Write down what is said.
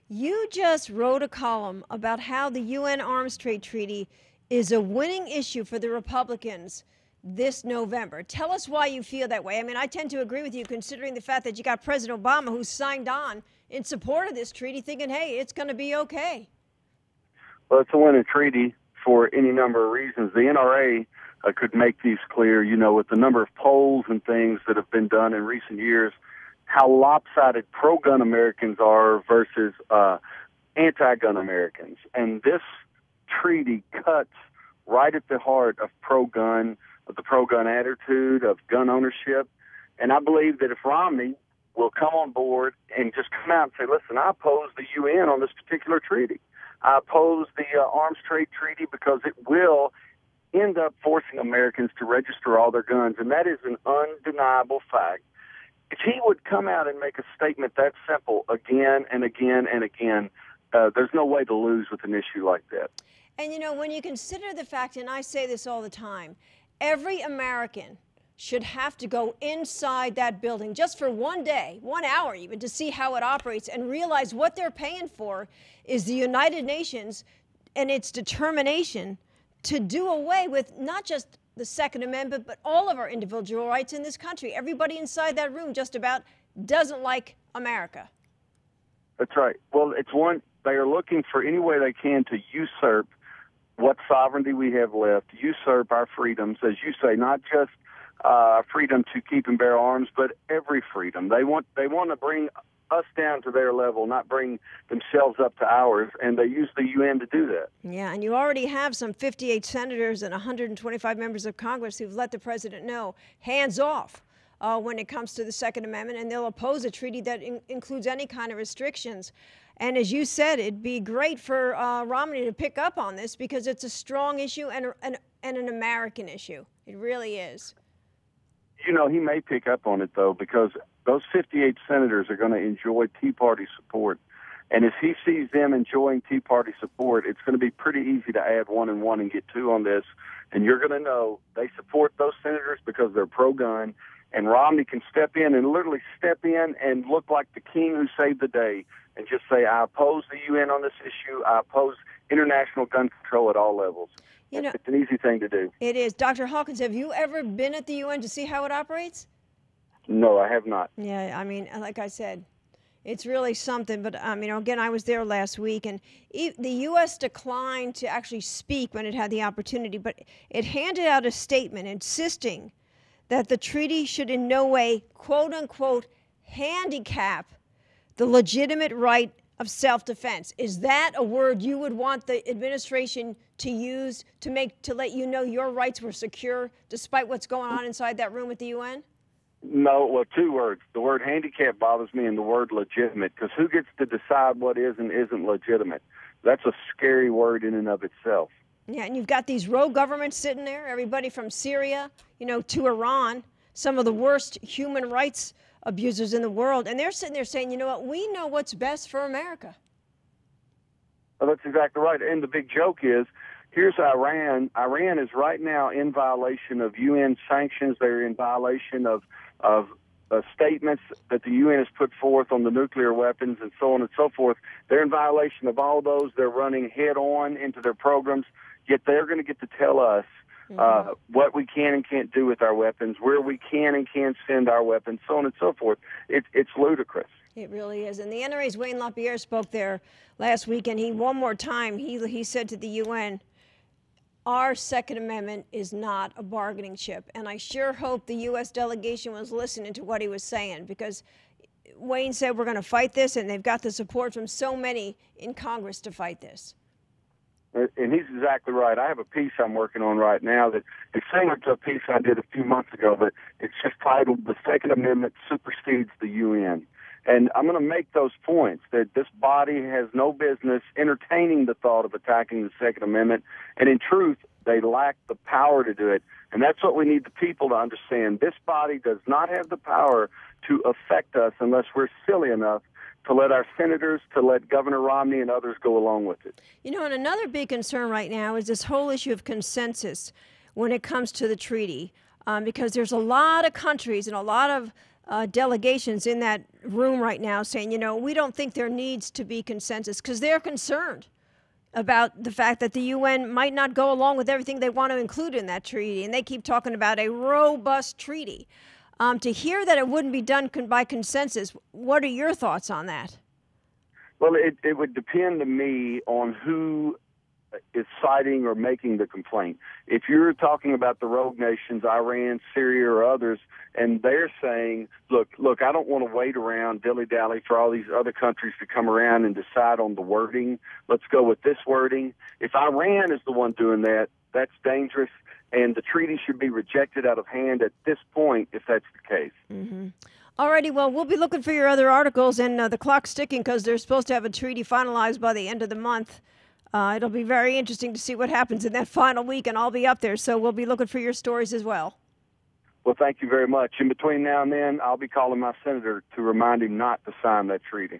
You just wrote a column about how the UN Arms Trade Treaty is a winning issue for the Republicans this November. Tell us why you feel that way. I mean, I tend to agree with you, considering the fact that you got President Obama, who signed on in support of this treaty, thinking, hey, it's going to be okay. Well, it's a winning treaty for any number of reasons. The NRA could make these clear, with the number of polls and things that have been done in recent years, how lopsided pro-gun Americans are versus anti-gun Americans. And this treaty cuts right at the heart of pro-gun, of the pro-gun attitude, of gun ownership. And I believe that if Romney will come on board and just come out and say, listen, I oppose the UN on this particular treaty. I oppose the Arms Trade Treaty because it will end up forcing Americans to register all their guns. And that is an undeniable fact. If he would come out and make a statement that simple again and again and again, there's no way to lose with an issue like that. And, when you consider the fact, and I say this all the time, every American should have to go inside that building just for one day, 1 hour even, to see how it operates and realize what they're paying for is the United Nations and its determination to do away with not just the Second Amendment, but all of our individual rights in this country. Everybody inside that room just about doesn't like America. That's right. Well, they are looking for any way they can to usurp what sovereignty we have left, usurp our freedoms, as you say, not just freedom to keep and bear arms, but every freedom. They want to bring us down to their level, not bring themselves up to ours, and they use the UN to do that. Yeah, and you already have some 58 senators and 125 members of Congress who've let the president know, hands off when it comes to the Second Amendment, and they'll oppose a treaty that includes any kind of restrictions. And as you said, it'd be great for Romney to pick up on this because it's a strong issue and an American issue. It really is. He may pick up on it, though, because those 58 senators are going to enjoy Tea Party support. And if he sees them enjoying Tea Party support, it's going to be pretty easy to add 1 and 1 and get 2 on this. And you're going to know they support those senators because they're pro-gun. And Romney can step in and literally step in and look like the king who saved the day and just say, I oppose the UN on this issue. I oppose international gun control at all levels. It's an easy thing to do. It is. Dr. Hawkins, have you ever been at the UN to see how it operates? No, I have not. Yeah, I mean, like I said, it's really something. But, again, I was there last week, and the U.S. declined to actually speak when it had the opportunity, but it handed out a statement insisting that the treaty should in no way, quote unquote, handicap the legitimate right of self-defense. Is that a word you would want the administration to use to let you know your rights were secure despite what's going on inside that room at the UN? No, well, 2 words. The word handicap bothers me, and the word legitimate, because who gets to decide what is and isn't legitimate? That's a scary word in and of itself. Yeah, and you've got these rogue governments sitting there, everybody from Syria, to Iran, some of the worst human rights abusers in the world, and they're sitting there saying, you know what, we know what's best for America. Well, that's exactly right. And the big joke is, here's Iran. Iran is right now in violation of UN sanctions. They're in violation of statements that the UN has put forth on the nuclear weapons and so on and so forth. They're in violation of all those. They're running head on into their programs, yet they're going to get to tell us what we can and can't do with our weapons, where we can and can't send our weapons, so on and so forth. It's ludicrous. It really is. And the NRA's Wayne LaPierre spoke there last week, and one more time, he said to the UN, our Second Amendment is not a bargaining chip. And I sure hope the U.S. delegation was listening to what he was saying, because Wayne said we're going to fight this, and they've got the support from so many in Congress to fight this. And he's exactly right. I have a piece I'm working on right now that is similar to a piece I did a few months ago, but it's just titled The Second Amendment Supersedes the UN. And I'm going to make those points that this body has no business entertaining the thought of attacking the Second Amendment. And in truth, they lack the power to do it. And that's what we need the people to understand. This body does not have the power to affect us unless we're silly enough to let our senators, to let Governor Romney and others go along with it. And another big concern right now is this whole issue of consensus when it comes to the treaty, because there's a lot of countries and a lot of delegations in that room right now saying, you know, we don't think there needs to be consensus because they're concerned about the fact that the UN might not go along with everything they want to include in that treaty. And they keep talking about a robust treaty. To hear that it wouldn't be done by consensus, what are your thoughts on that? Well, it would depend to me on who is citing or making the complaint. If you're talking about the rogue nations, Iran, Syria, or others, and they're saying, look, I don't want to wait around dilly-dally for all these other countries to come around and decide on the wording. Let's go with this wording. If Iran is the one doing that, that's dangerous, and the treaty should be rejected out of hand at this point if that's the case. Mm-hmm. All righty, well, we'll be looking for your other articles, and the clock's ticking because they're supposed to have a treaty finalized by the end of the month. It'll be very interesting to see what happens in that final week, and I'll be up there, so we'll be looking for your stories as well. Well, thank you very much. In between now and then, I'll be calling my senator to remind him not to sign that treaty.